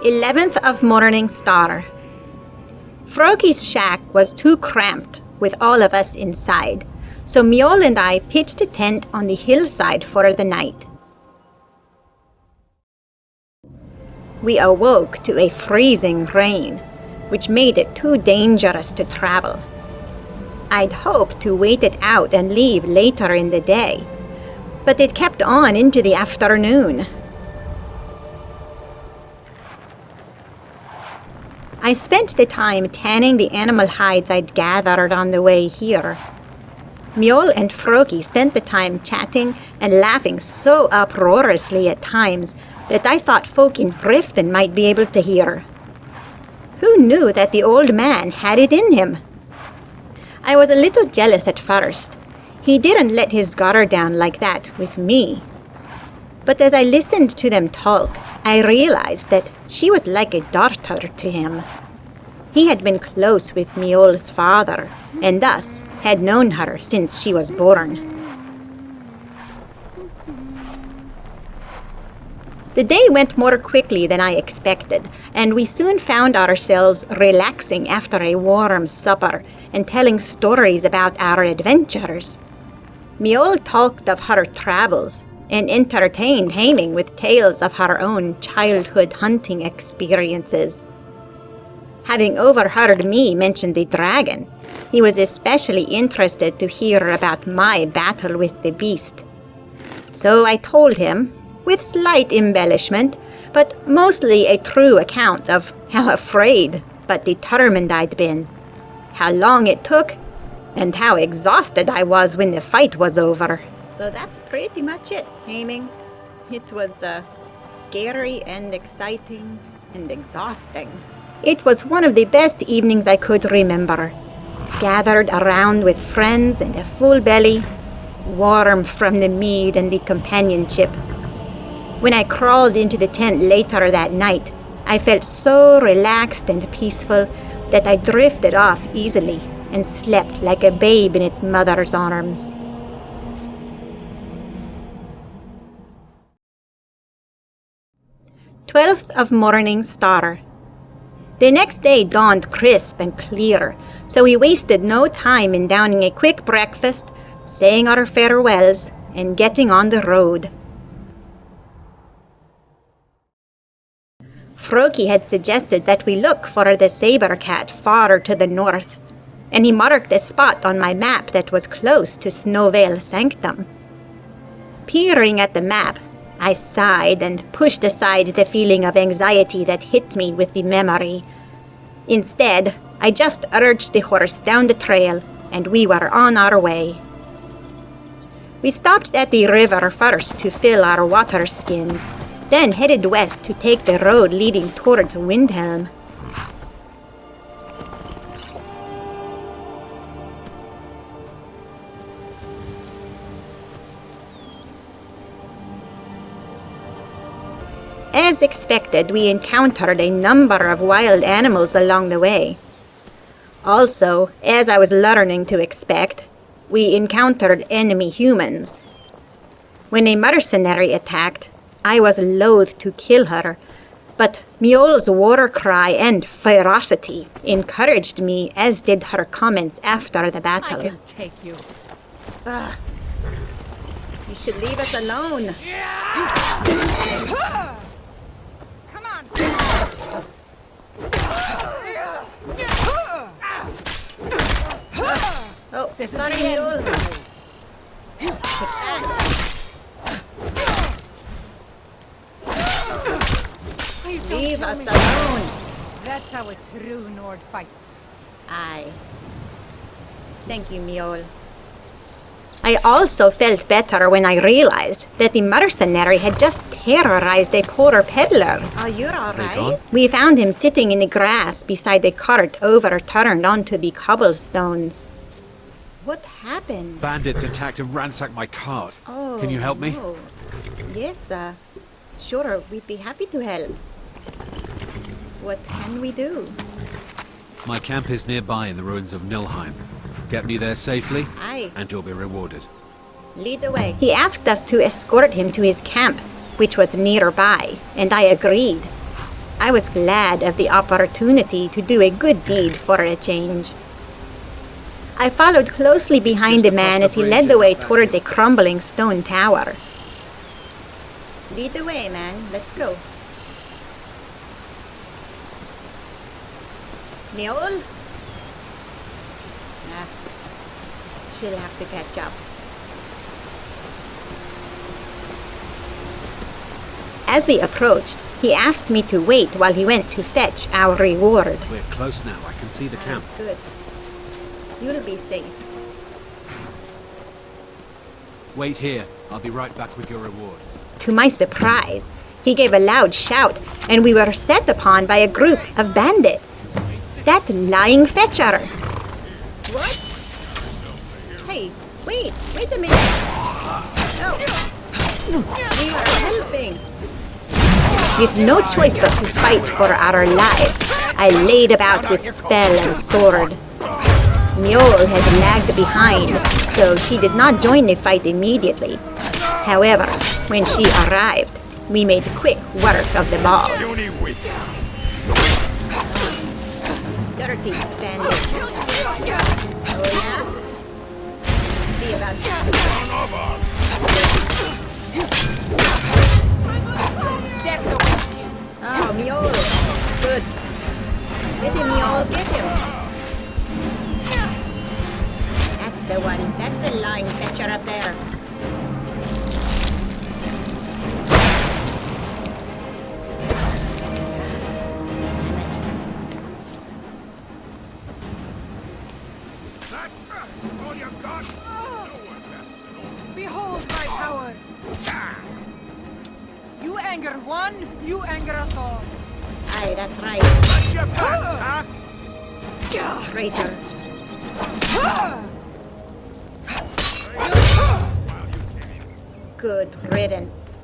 11th of Morning Star. Froki's shack was too cramped with all of us inside, so Mjoll and I pitched a tent on the hillside for the night. We awoke to a freezing rain, which made it too dangerous to travel. I'd hoped to wait it out and leave later in the day, but it kept on into the afternoon. I spent the time tanning the animal hides I'd gathered on the way here. Mjoll and Froki spent the time chatting and laughing so uproariously at times that I thought folk in Riften might be able to hear. Who knew that the old man had it in him? I was a little jealous at first. He didn't let his guard down like that with me. But as I listened to them talk, I realized that she was like a daughter to him. He had been close with Mjoll's father, and thus had known her since she was born. The day went more quickly than I expected, and we soon found ourselves relaxing after a warm supper and telling stories about our adventures. Mjoll talked of her travels and entertained Haming with tales of her own childhood hunting experiences. Having overheard me mention the dragon, he was especially interested to hear about my battle with the beast. So I told him, with slight embellishment, but mostly a true account of how afraid but determined I'd been, how long it took, and how exhausted I was when the fight was over. So that's pretty much it, Haming. It was scary and exciting and exhausting. It was one of the best evenings I could remember. Gathered around with friends and a full belly, warm from the mead and the companionship. When I crawled into the tent later that night, I felt so relaxed and peaceful that I drifted off easily and slept like a babe in its mother's arms. Twelfth of Morning Star. The next day dawned crisp and clear, so we wasted no time in downing a quick breakfast, saying our farewells, and getting on the road. Froki had suggested that we look for the saber cat far to the north, and he marked a spot on my map that was close to Snowvale Sanctum. Peering at the map, I sighed and pushed aside the feeling of anxiety that hit me with the memory. Instead, I just urged the horse down the trail, and we were on our way. We stopped at the river first to fill our water skins, then headed west to take the road leading towards Windhelm. As expected, we encountered a number of wild animals along the way. Also, as I was learning to expect, we encountered enemy humans. When a mercenary attacked, I was loath to kill her, but Mjoll's war cry and ferocity encouraged me, as did her comments after the battle. I can take you. You should leave us alone. Come on. Oh, sorry, Mjoll. Leave us alone. That's how a true Nord fights. Aye. Thank you, Mjoll. I also felt better when I realized that the mercenary had just terrorized a poor peddler. Oh, you're all right? We found him sitting in the grass beside a cart overturned onto the cobblestones. What happened? Bandits attacked and ransacked my cart. Oh, can you help me? No. Yes, sure, we'd be happy to help. What can we do? My camp is nearby in the ruins of Nilheim. Get me there safely, Aye. and you'll be rewarded. Lead the way. He asked us to escort him to his camp, which was nearby, and I agreed. I was glad of the opportunity to do a good deed for a change. I followed closely behind the man as he led the way towards a crumbling stone tower. Lead the way, man. Let's go. Mjoll? She'll have to catch up. As we approached, he asked me to wait while he went to fetch our reward. We're close now. I can see the camp. Good. You'll be safe. Wait here. I'll be right back with your reward. To my surprise, he gave a loud shout, and we were set upon by a group of bandits. That lying fetcher! What? Hey, wait a minute! No! We are helping! With no choice but to fight for our lives, I laid about with spell and sword. Mjoll had lagged behind, so she did not join the fight immediately. However, when she arrived, we made quick work of the ball. Dirty bandits. Oh yeah? See about that. Oh, Mjoll. Good. Get him, Mjoll. Get him. That's the one. That's the line fetcher up there. All you got? Behold my power! You anger one, you anger us all. Aye, that's right. Let you pass, huh? Traitor. Good riddance.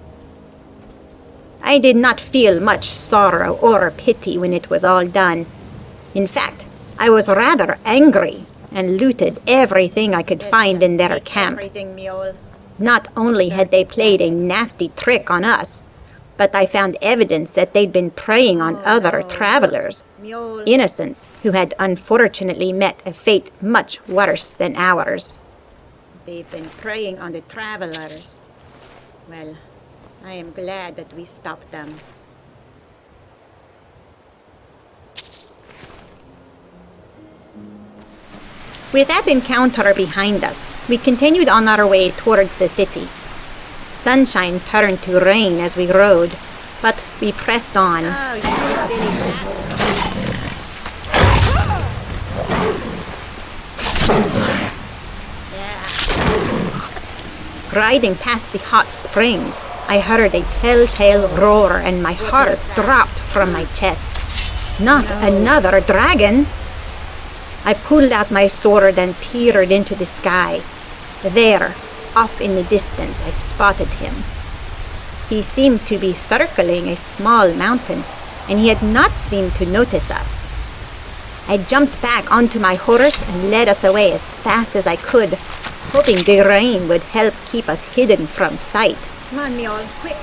I did not feel much sorrow or pity when it was all done. In fact, I was rather angry and looted everything I could find in their camp. Not only had they played a nasty trick on us, but I found evidence that they'd been preying on other travelers, innocents who had unfortunately met a fate much worse than ours. They've been preying on the travelers. Well, I am glad that we stopped them. With that encounter behind us, we continued on our way towards the city. Sunshine turned to rain as we rode, but we pressed on. Oh, you silly cat. Riding past the hot springs, I heard a telltale roar and my heart dropped from my chest. Not another dragon! I pulled out my sword and peered into the sky. There, off in the distance, I spotted him. He seemed to be circling a small mountain, and he had not seemed to notice us. I jumped back onto my horse and led us away as fast as I could, hoping the rain would help keep us hidden from sight. Come on, Mjoll, quick!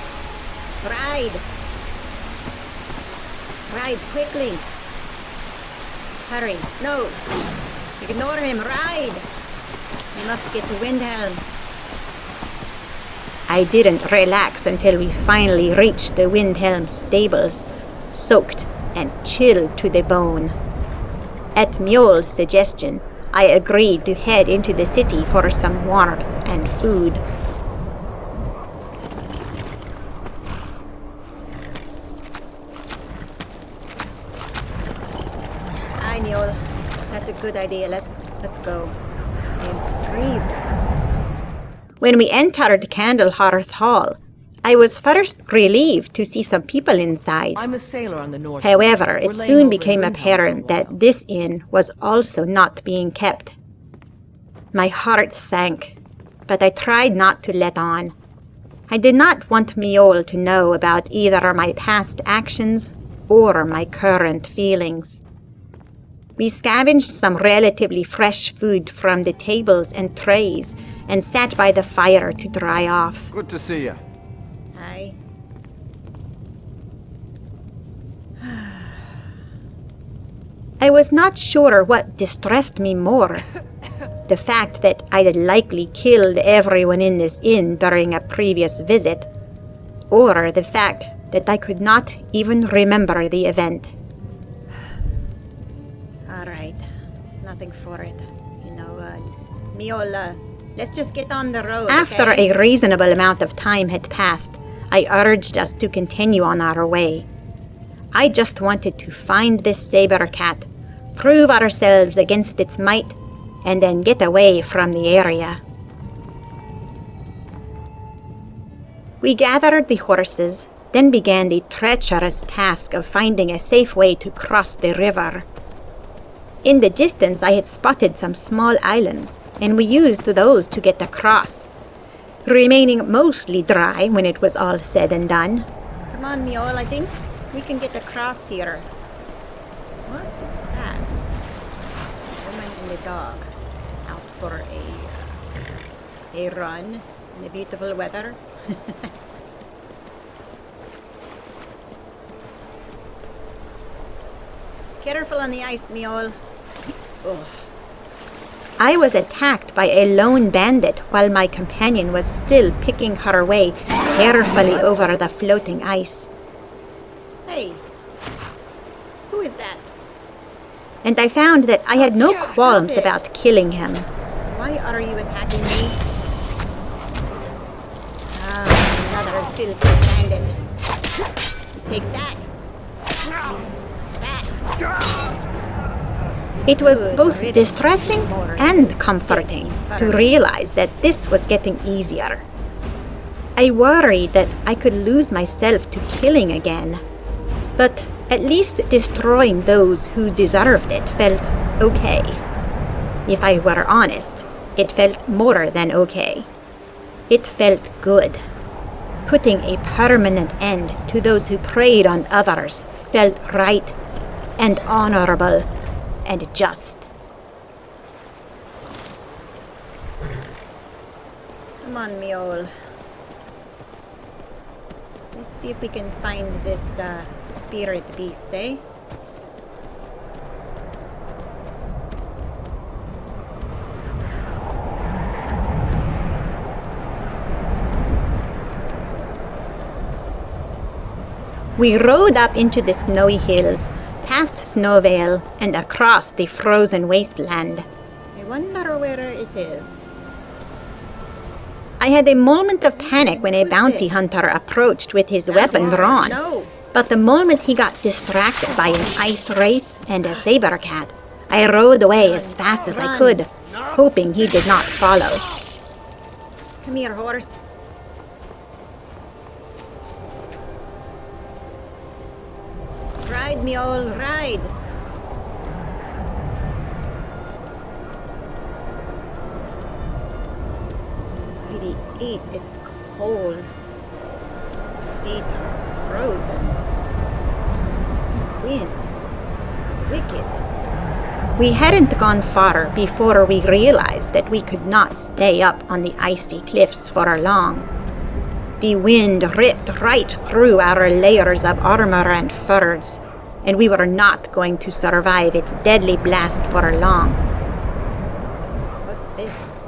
Ride! Ride quickly! Hurry! No! Ignore him! Ride! We must get to Windhelm. I didn't relax until we finally reached the Windhelm stables, soaked and chilled to the bone. At Mjoll's suggestion, I agreed to head into the city for some warmth and food. Hi, Mjoll. That's a good idea. Let's go. I'm freezing. When we entered Candlehearth Hall, I was first relieved to see some people inside. I'm a sailor on the north. However, it soon became apparent that this inn was also not being kept. My heart sank, but I tried not to let on. I did not want Mjoll to know about either my past actions or my current feelings. We scavenged some relatively fresh food from the tables and trays and sat by the fire to dry off. Good to see you. Aye. I was not sure what distressed me more. The fact that I had likely killed everyone in this inn during a previous visit, or the fact that I could not even remember the event. Alright, nothing for it. Mjoll, let's just get on the road. After a reasonable amount of time had passed, I urged us to continue on our way. I just wanted to find this saber cat, prove ourselves against its might, and then get away from the area. We gathered the horses, then began the treacherous task of finding a safe way to cross the river. In the distance, I had spotted some small islands, and we used those to get across, remaining mostly dry when it was all said and done. Come on, Mjoll, I think we can get across here. What is that? Woman and the dog out for a run in the beautiful weather. Careful on the ice, Mjoll. Ugh. I was attacked by a lone bandit while my companion was still picking her way carefully over the floating ice. Hey, who is that? And I found that I had no qualms about killing him. Why are you attacking me? Ah, another filthy bandit. Take that. It was both distressing and comforting to realize that this was getting easier. I worried that I could lose myself to killing again, but at least destroying those who deserved it felt okay. If I were honest, it felt more than okay. It felt good. Putting a permanent end to those who preyed on others felt right and honorable and just. Come on, Mjoll. Let's see if we can find this spirit beast, eh? We rode up into the snowy hills, past Snowvale, and across the frozen wasteland. I wonder where it is. I had a moment of panic when a bounty hunter approached with his weapon drawn. No. But the moment he got distracted by an ice wraith and a saber cat, I rode away as fast as I could, hoping he did not follow. Come here, horse. Ride, Mjoll, ride! Lady 8, it's cold. The feet are frozen. This wind is wicked. We hadn't gone far before we realized that we could not stay up on the icy cliffs for long. The wind ripped right through our layers of armor and furs, and we were not going to survive its deadly blast for long. What's this?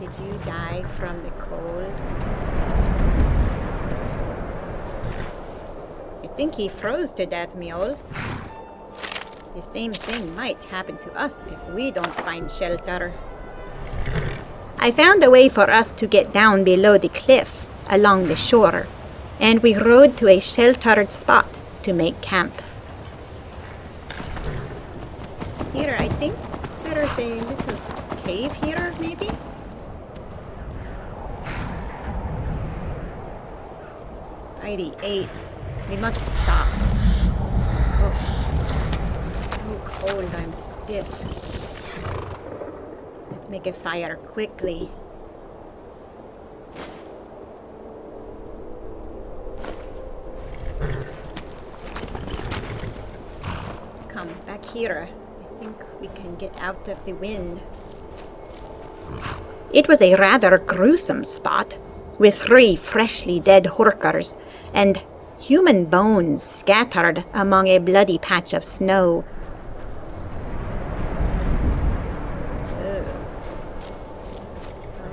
Did you die from the cold? I think he froze to death, Mjoll. The same thing might happen to us if we don't find shelter. I found a way for us to get down below the cliff along the shore, and we rode to a sheltered spot to make camp. Here, I think there's a little cave here, maybe? Mighty 8. We must stop. Oh, I'm so cold, I'm stiff. Let's make a fire quickly. Come, back here. I think we can get out of the wind. It was a rather gruesome spot, with 3 freshly dead horkers and human bones scattered among a bloody patch of snow.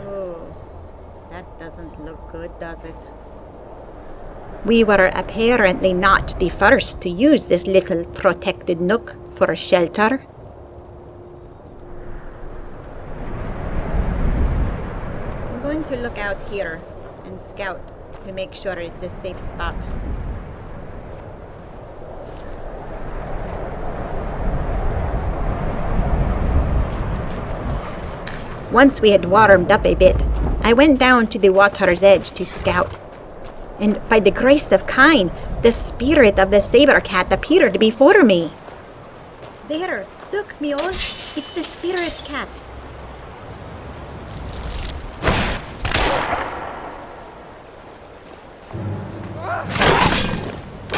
Oh, that doesn't look good, does it? We were apparently not the first to use this little protected nook for a shelter. I'm going to look out here and scout to make sure it's a safe spot. Once we had warmed up a bit, I went down to the water's edge to scout. And by the grace of Kine, the spirit of the saber cat appeared before me. There, look, Mjoll, it's the spirit cat.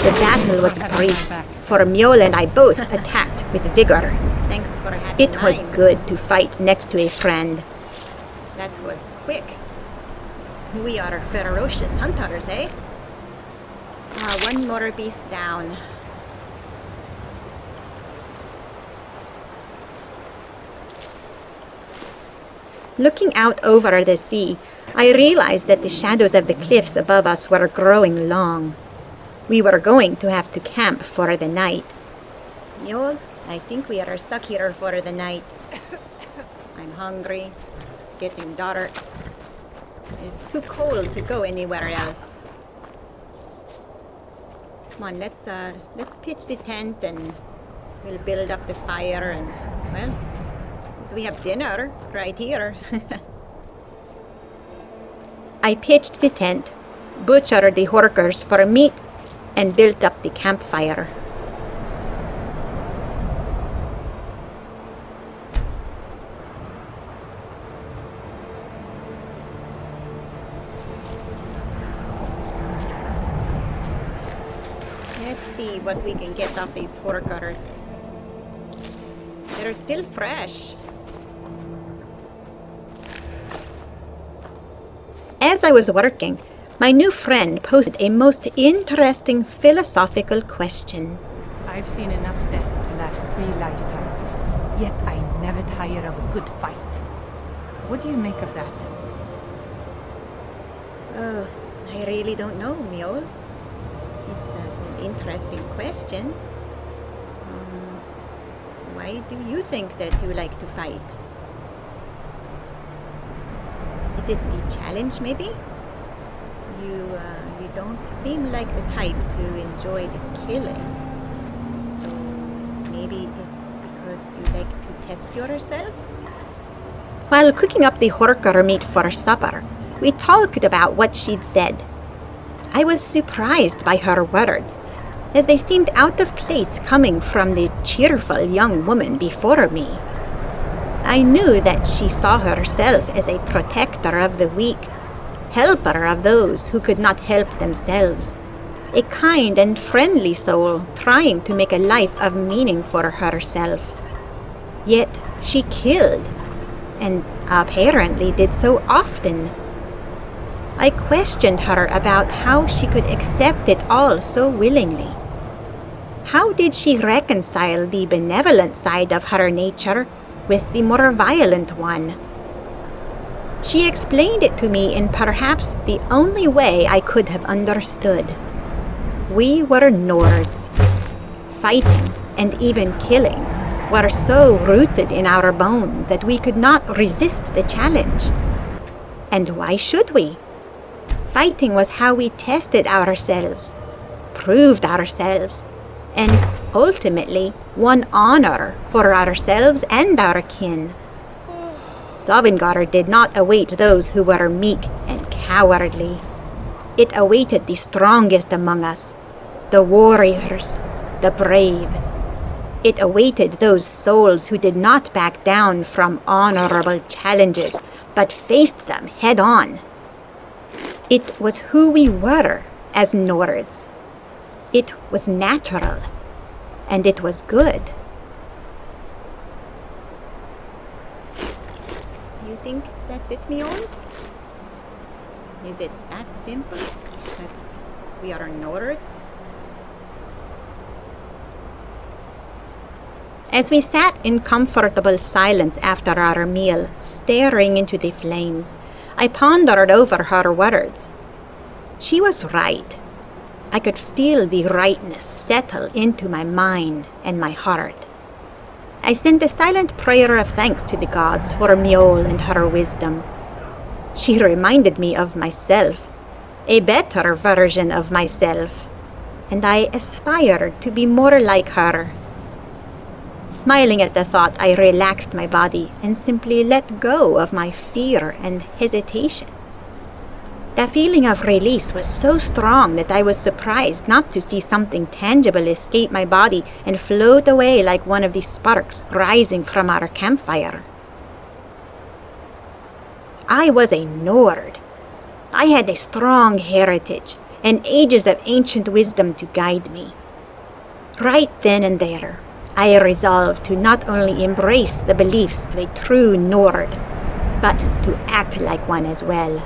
The battle was brief, for Mjoll and I both attacked with vigor. Thanks for having It was good to fight next to a friend. That was quick. We are ferocious hunters, eh? One more beast down. Looking out over the sea, I realized that the shadows of the cliffs above us were growing long. We were going to have to camp for the night. Mjoll, I think we are stuck here for the night. I'm hungry. It's getting dark. It's too cold to go anywhere else. Come on, let's pitch the tent and we'll build up the fire and, well, so we have dinner right here. I pitched the tent, butchered the horkers for meat, and built up the campfire. Let's see what we can get off these horkers. They're still fresh. As I was working, my new friend posed a most interesting philosophical question. I've seen enough death to last 3 lifetimes, yet I never tire of a good fight. What do you make of that? Oh, I really don't know, Mjoll. It's an interesting question. Why do you think that you like to fight? Is it the challenge, maybe? You don't seem like the type to enjoy the killing. So maybe it's because you like to test yourself? While cooking up the horker meat for supper, we talked about what she'd said. I was surprised by her words, as they seemed out of place coming from the cheerful young woman before me. I knew that she saw herself as a protector of the weak, helper of those who could not help themselves, a kind and friendly soul trying to make a life of meaning for herself. Yet she killed, and apparently did so often. I questioned her about how she could accept it all so willingly. How did she reconcile the benevolent side of her nature with the more violent one? She explained it to me in perhaps the only way I could have understood. We were Nords. Fighting, and even killing, were so rooted in our bones that we could not resist the challenge. And why should we? Fighting was how we tested ourselves, proved ourselves, and ultimately won honor for ourselves and our kin. Sovngarde did not await those who were meek and cowardly. It awaited the strongest among us, the warriors, the brave. It awaited those souls who did not back down from honorable challenges, but faced them head on. It was who we were as Nords. It was natural, and it was good. You think that's That's it, Mjoll? Is it that simple? That we are Nords? As we sat in comfortable silence after our meal, staring into the flames, I pondered over her words. She was right. I could feel the rightness settle into my mind and my heart. I sent a silent prayer of thanks to the gods for Mjoll and her wisdom. She reminded me of myself, a better version of myself, and I aspired to be more like her. Smiling at the thought, I relaxed my body and simply let go of my fear and hesitation. The feeling of release was so strong that I was surprised not to see something tangible escape my body and float away like one of the sparks rising from our campfire. I was a Nord. I had a strong heritage and ages of ancient wisdom to guide me. Right then and there, I resolved to not only embrace the beliefs of a true Nord, but to act like one as well.